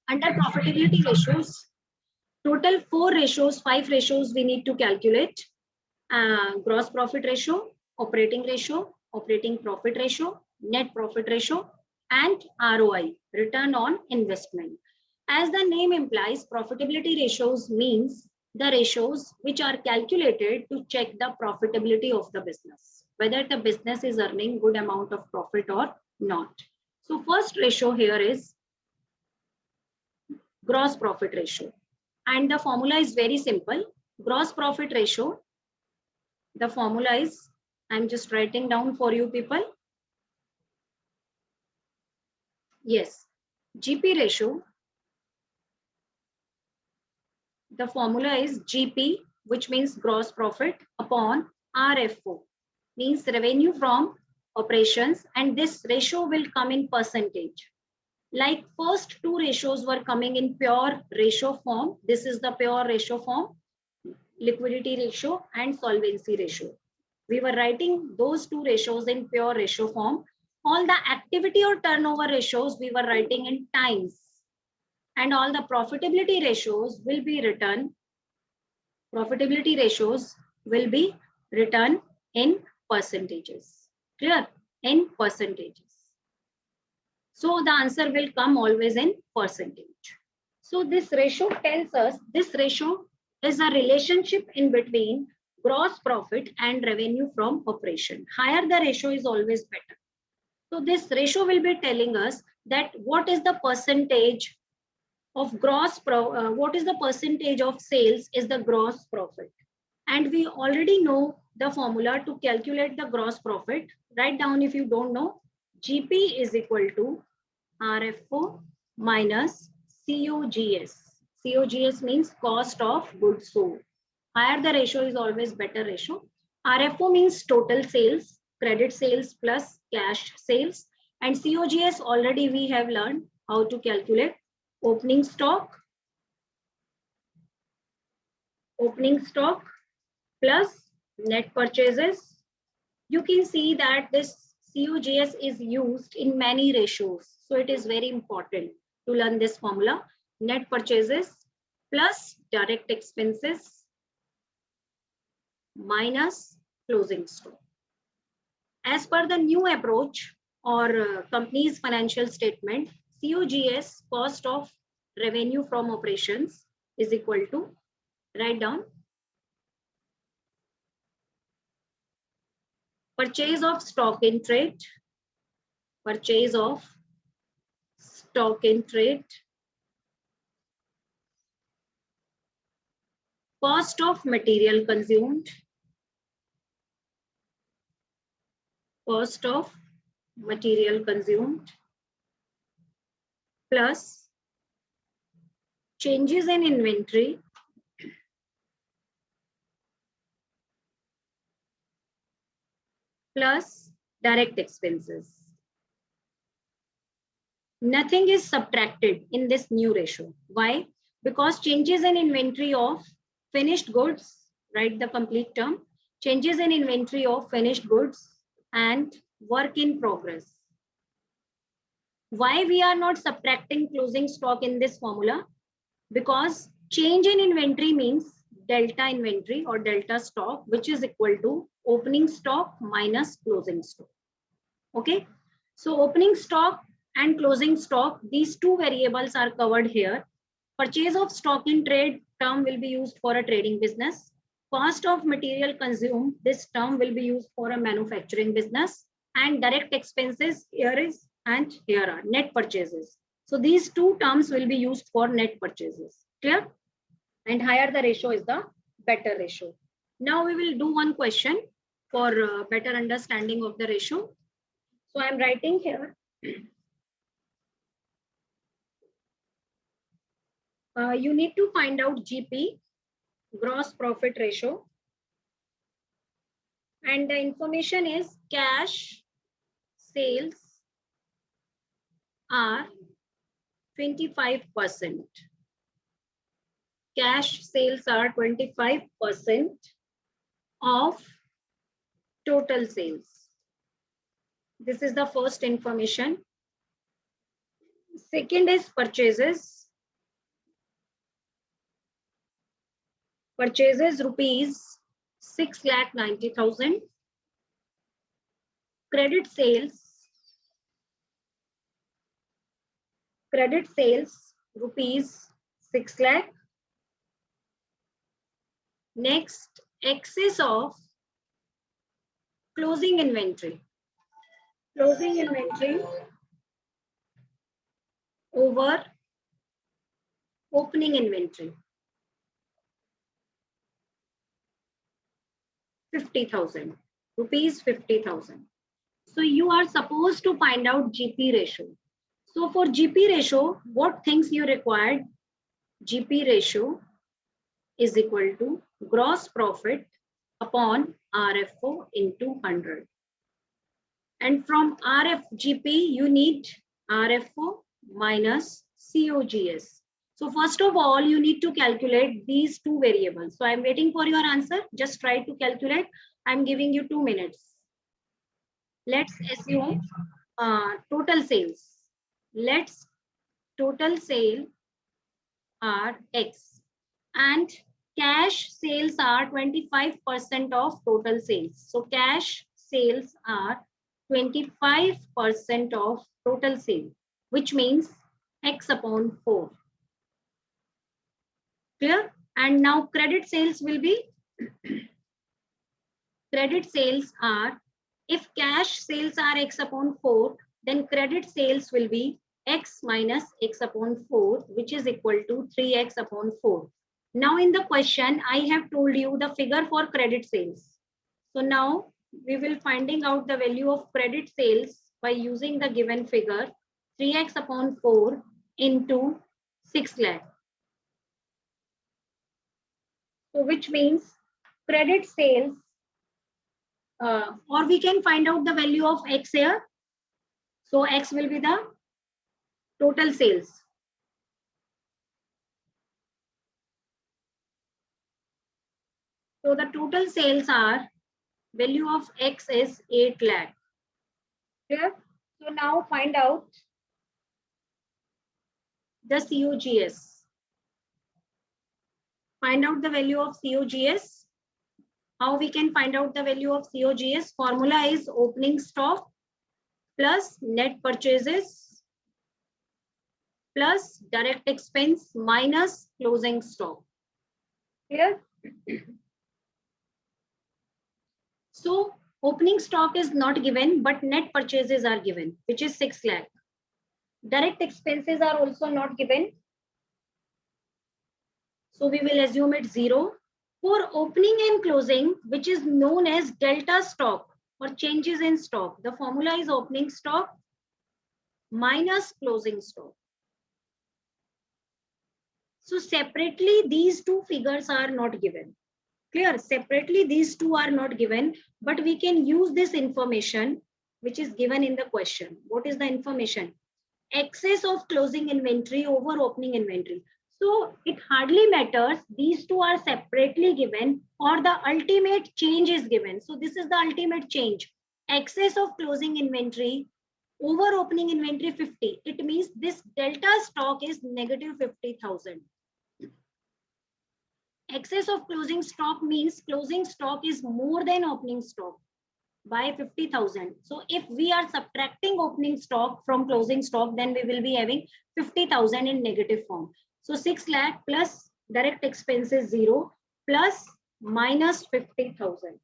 Under profitability ratios, total 4 ratios, 5 ratios we need to calculate. Gross profit ratio, operating profit ratio, net profit ratio, and ROI, return on investment. As the name implies, profitability ratios means the ratios which are calculated to check the profitability of the business, whether the business is earning good amount of profit or not. So first ratio here is gross profit ratio. And the formula is very simple. Gross profit ratio, the formula is, I'm just writing down for you people. Yes, GP ratio, the formula is GP, which means gross profit, upon RFO, means revenue from operations, and this ratio will come in percentage. Like first two ratios were coming in pure ratio form. This is the pure ratio form, liquidity ratio and solvency ratio. We were writing those two ratios in pure ratio form. All the activity or turnover ratios we were writing in times, and all the profitability ratios will be written. Profitability ratios will be written in percentages. Clear? In percentages. So the answer will come always in percentage. So this ratio tells us, this ratio is a relationship in between gross profit and revenue from operation. Higher the ratio is always better. So this ratio will be telling us that what is the percentage of what is the percentage of sales is the gross profit. And we already know the formula to calculate the gross profit. Write down if you don't know. GP is equal to RFO minus COGS. COGS means cost of goods sold. Higher the ratio is always better ratio. RFO means total sales, credit sales plus cash sales. And COGS already we have learned how to calculate. Opening stock plus net purchases. You can see that this COGS is used in many ratios. So it is very important to learn this formula. Net purchases plus direct expenses minus closing stock. As per the new approach or company's financial statement, COGS, cost of revenue from operations, is equal to, write down, purchase of stock in trade, cost of material consumed, plus changes in inventory plus direct expenses. Nothing is subtracted in this new ratio. Why? Because changes in inventory of finished goods, write the complete term, changes in inventory of finished goods and work in progress. Why we are not subtracting closing stock in this formula? Because change in inventory means delta inventory or delta stock, which is equal to opening stock minus closing stock. Okay, so opening stock and closing stock, these two variables are covered here. Purchase of stock in trade term will be used for a trading business. Cost of material consumed, this term will be used for a manufacturing business. And direct expenses here is, and here are net purchases. So these two terms will be used for net purchases. Clear? And higher the ratio is the better ratio. Now we will do one question for better understanding of the ratio. So I'm writing here. You need to find out GP, gross profit ratio. And the information is cash sales are 25%. Cash sales are 25% of total sales. This is the first information. Second is purchases. Purchases rupees 6,90,000. Credit sales rupees 6 lakh. Next, excess of closing inventory. Closing inventory over opening inventory. 50,000 rupees 50,000. So you are supposed to find out GP ratio. So for GP ratio, what things you required? GP ratio is equal to gross profit upon RFO into 100. And from RFGP, you need RFO minus COGS. So first of all, you need to calculate these two variables. So I'm waiting for your answer. Just try to calculate. I'm giving you 2 minutes. Let's assume total sales. Let's total sale are X and cash sales are 25% of total sales. So cash sales are 25% of total sale, which means X upon 4. Clear? And now credit sales will be credit sales are, if cash sales are X upon 4, then credit sales will be X minus X upon 4, which is equal to 3X upon 4. Now in the question, I have told you the figure for credit sales. So now we will finding out the value of credit sales by using the given figure 3X upon 4 into 6 lakh. So which means credit sales, or we can find out the value of X here. So X will be the total sales. So the total sales are, value of X is 8 lakh. Clear? So now find out the COGS. Find out the value of COGS. How we can find out the value of COGS? Formula is opening stock plus net purchases plus direct expense minus closing stock. Clear? So opening stock is not given, but net purchases are given, which is 6 lakh. Direct expenses are also not given. So we will assume it 0. For opening and closing, which is known as delta stock or changes in stock, the formula is opening stock minus closing stock. So separately, these two figures are not given. Clear? Separately, these two are not given, but we can use this information which is given in the question. What is the information? Excess of closing inventory over opening inventory. So it hardly matters these two are separately given or the ultimate change is given. So this is the ultimate change. Excess of closing inventory over opening inventory 50. It means this delta stock is negative 50,000. Excess of closing stock means closing stock is more than opening stock by 50,000. So if we are subtracting opening stock from closing stock, then we will be having 50,000 in negative form. So 6 lakh plus direct expenses 0 plus minus 50,000.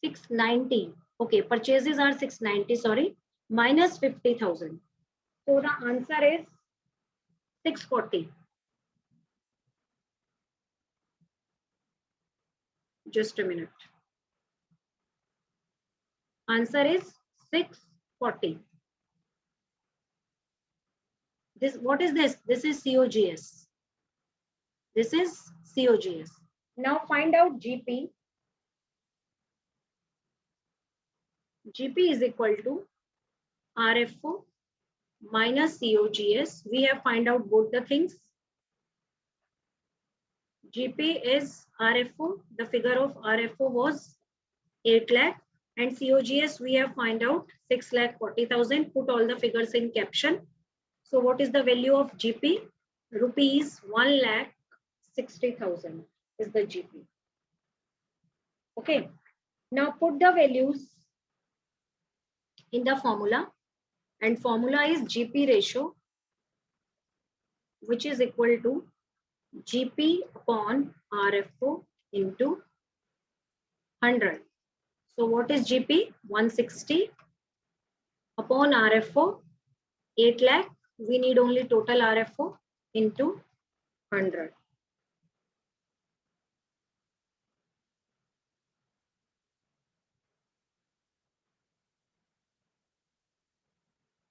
690. Okay, purchases are 690, sorry, minus 50,000. So the answer is 640. Just a minute. Answer is 640. This, what is this? This is COGS. This is COGS. Now find out GP. GP is equal to RFO minus COGS. We have find out both the things. GP is RFO. The figure of RFO was 8 lakh and COGS we have find out 6,40,000. Put all the figures in caption. So what is the value of GP? rupees 1,60,000 is the GP. Okay. Now put the values in the formula, and formula is GP ratio, which is equal to GP upon RFO into 100. So what is GP? 160 upon RFO, 8 lakh. We need only total RFO into 100.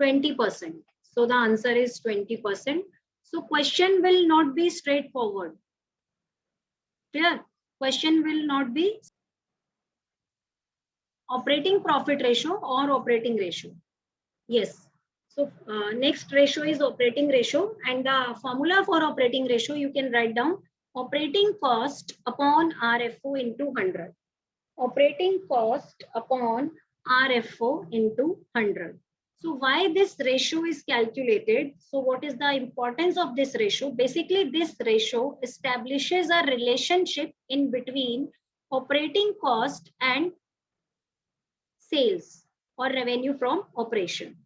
20%. So the answer is 20%. So question will not be straightforward. Clear? Question will not be operating profit ratio or operating ratio. Yes. So next ratio is operating ratio, and the formula for operating ratio you can write down operating cost upon RFO into 100. Operating cost upon RFO into 100. So why this ratio is calculated? So what is the importance of this ratio? Basically, this ratio establishes a relationship in between operating cost and sales or revenue from operation.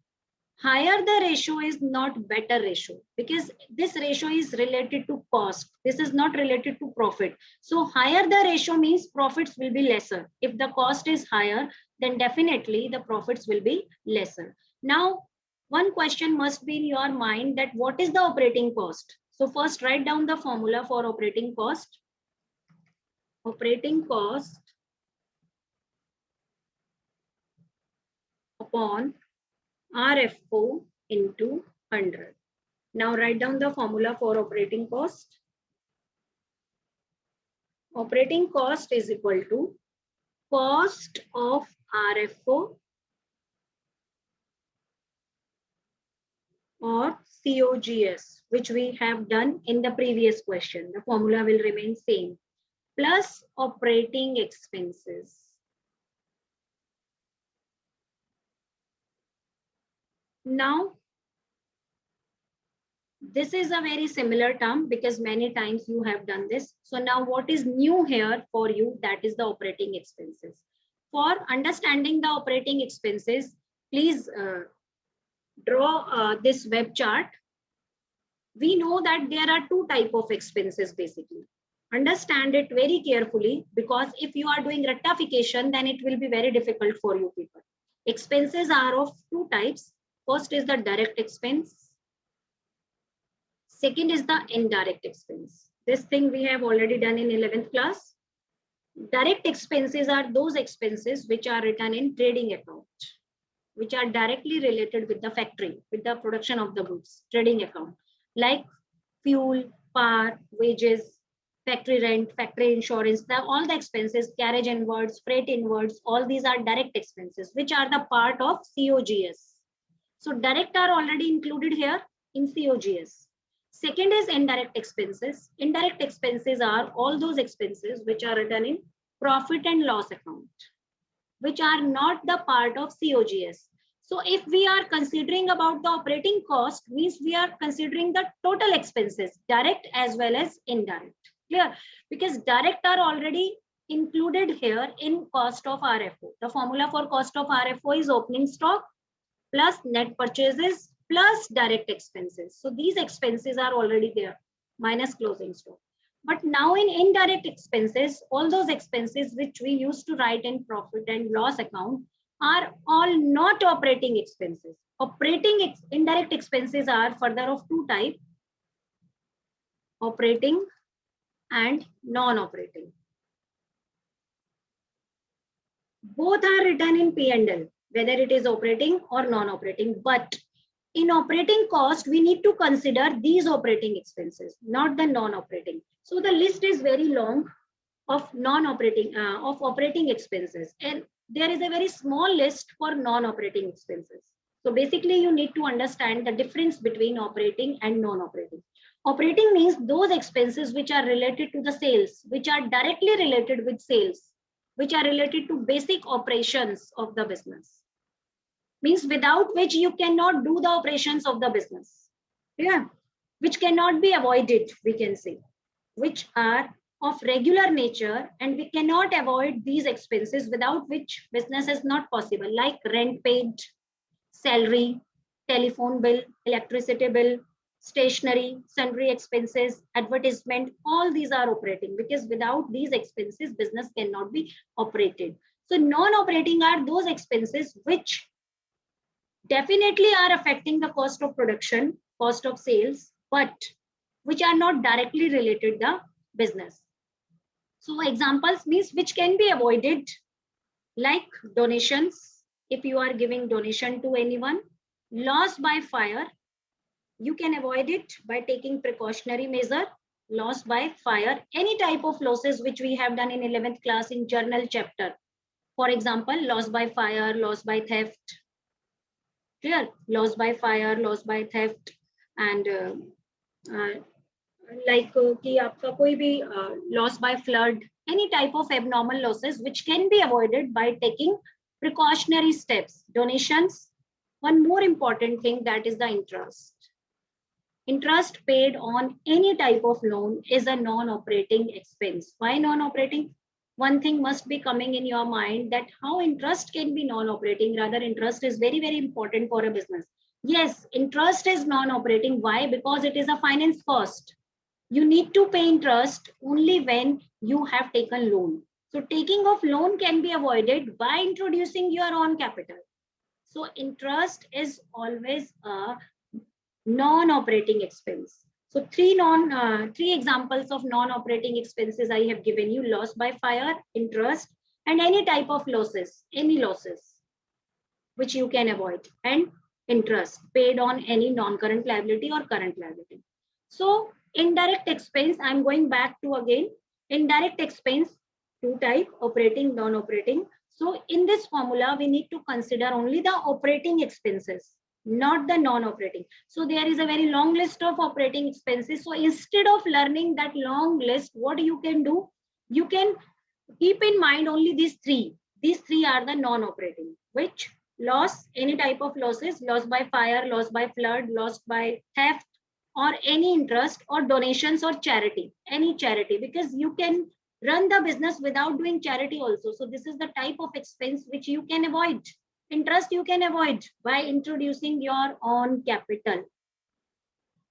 Higher the ratio is not better ratio, because this ratio is related to cost. This is not related to profit. So higher the ratio means profits will be lesser. If the cost is higher, then definitely the profits will be lesser. Now, one question must be in your mind, that what is the operating cost? So first write down the formula for operating cost. Operating cost upon RFO into 100. Now write down the formula for operating cost. Operating cost is equal to cost of RFO or COGS, which we have done in the previous question. The formula will remain same, plus operating expenses. Now, this is a very similar term because many times you have done this. So now what is new here for you? That is the operating expenses. For understanding the operating expenses, please draw this web chart. We know that there are two types of expenses basically. Understand it very carefully, because if you are doing rectification, then it will be very difficult for you people. Expenses are of two types. First is the direct expense. Second is the indirect expense. This thing we have already done in 11th class. Direct expenses are those expenses which are written in trading account, which are directly related with the factory, with the production of the goods, trading account, like fuel, power, wages, factory rent, factory insurance, all the expenses, carriage inwards, freight inwards, all these are direct expenses, which are the part of COGS. So direct are already included here in COGS. Second is indirect expenses. Indirect expenses are all those expenses which are written in profit and loss account, which are not the part of COGS. So if we are considering about the operating cost, means we are considering the total expenses, direct as well as indirect. Clear? Because direct are already included here in cost of RFO. The formula for cost of RFO is opening stock plus net purchases plus direct expenses. So these expenses are already there, minus closing stock. But now in indirect expenses, all those expenses which we used to write in profit and loss account are all not operating expenses. Indirect expenses are further of two types, operating and non-operating. Both are written in P&L, whether it is operating or non-operating. But in operating cost, we need to consider these operating expenses, not the non-operating. So the list is very long of non-operating, of operating expenses. And there is a very small list for non-operating expenses. So basically you need to understand the difference between operating and non-operating. Operating means those expenses which are related to the sales, which are directly related with sales, which are related to basic operations of the business. Means without which you cannot do the operations of the business. Yeah. which cannot be avoided, we can say, which are of regular nature, and we cannot avoid these expenses without which business is not possible, like rent paid, salary, telephone bill, electricity bill, stationery, sundry expenses, advertisement, all these are operating, because without these expenses, business cannot be operated. So non-operating are those expenses which definitely are affecting the cost of production, cost of sales, but which are not directly related to the business. So examples means which can be avoided, like donations. If you are giving donation to anyone, loss by fire, you can avoid it by taking precautionary measure. Loss by fire, any type of losses which we have done in 11th class in journal chapter. For example, loss by fire, loss by theft. Clear? Loss by fire, loss by theft, and कि आपका कोई भी loss by flood, any type of abnormal losses which can be avoided by taking precautionary steps. Donations. One more important thing, that is the interest. Interest paid on any type of loan is a non-operating expense. Why non-operating? One thing must be coming in your mind, that how interest can be non-operating. Rather, interest is very, very important for a business. Yes, interest is non-operating. Why? Because it is a finance cost. You need to pay interest only when you have taken loan. So taking of loan can be avoided by introducing your own capital. So interest is always a non-operating expense. So three examples of non-operating expenses I have given you: loss by fire, interest, and any type of losses, any losses which you can avoid, and interest paid on any non-current liability or current liability. So indirect expense, I'm going back to again, indirect expense, two type, operating, non-operating. So in this formula, we need to consider only the operating expenses, not the non-operating. So there is a very long list of operating expenses. So instead of learning that long list, what you can do, you can keep in mind only these three. These three are the non-operating, which loss, any type of losses, loss by fire, loss by flood, loss by theft, or any interest, or donations, or charity, any charity, because you can run the business without doing charity also. So this is the type of expense which you can avoid. Interest you can avoid by introducing your own capital.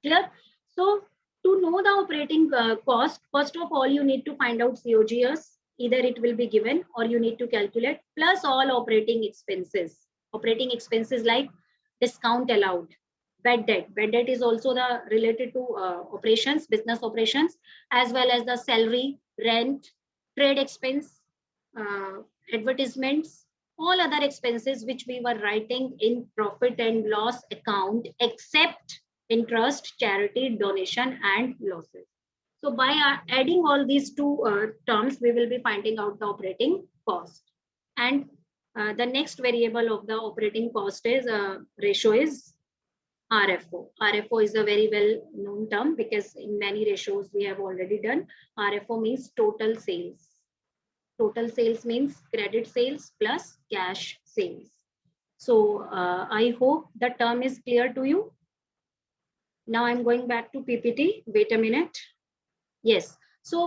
Clear? So to know the operating cost, first of all, you need to find out COGS. Either it will be given or you need to calculate, plus all operating expenses. Operating expenses like discount allowed, bad debt. Bad debt is also the related to operations, business operations, as well as the salary, rent, trade expense, advertisements, all other expenses which we were writing in profit and loss account, except interest, charity, donation, and losses. So by adding all these two terms, we will be finding out the operating cost. And the next variable of the operating cost is ratio is RFO. RFO is a very well known term because in many ratios we have already done. RFO means total sales. Total sales means credit sales plus cash sales. So I hope the term is clear to you. Now I'm going back to PPT. Wait a minute. Yes. So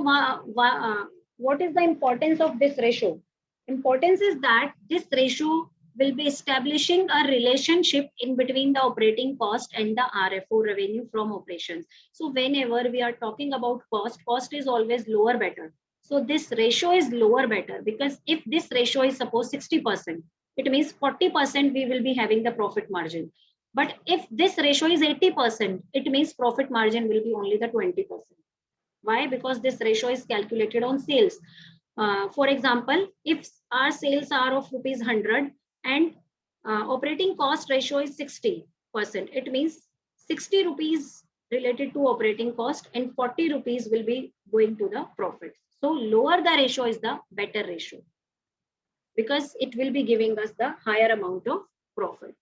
what is the importance of this ratio? Importance is that this ratio will be establishing a relationship in between the operating cost and the RFO, revenue from operations. So whenever we are talking about cost, cost is always lower better. So this ratio is lower better, because if this ratio is suppose 60%, it means 40% we will be having the profit margin. But if this ratio is 80%, it means profit margin will be only the 20%. Why? Because this ratio is calculated on sales. For example, if our sales are of rupees 100 and operating cost ratio is 60%, it means 60 rupees related to operating cost and 40 rupees will be going to the profit. So lower the ratio is the better ratio, because it will be giving us the higher amount of profit.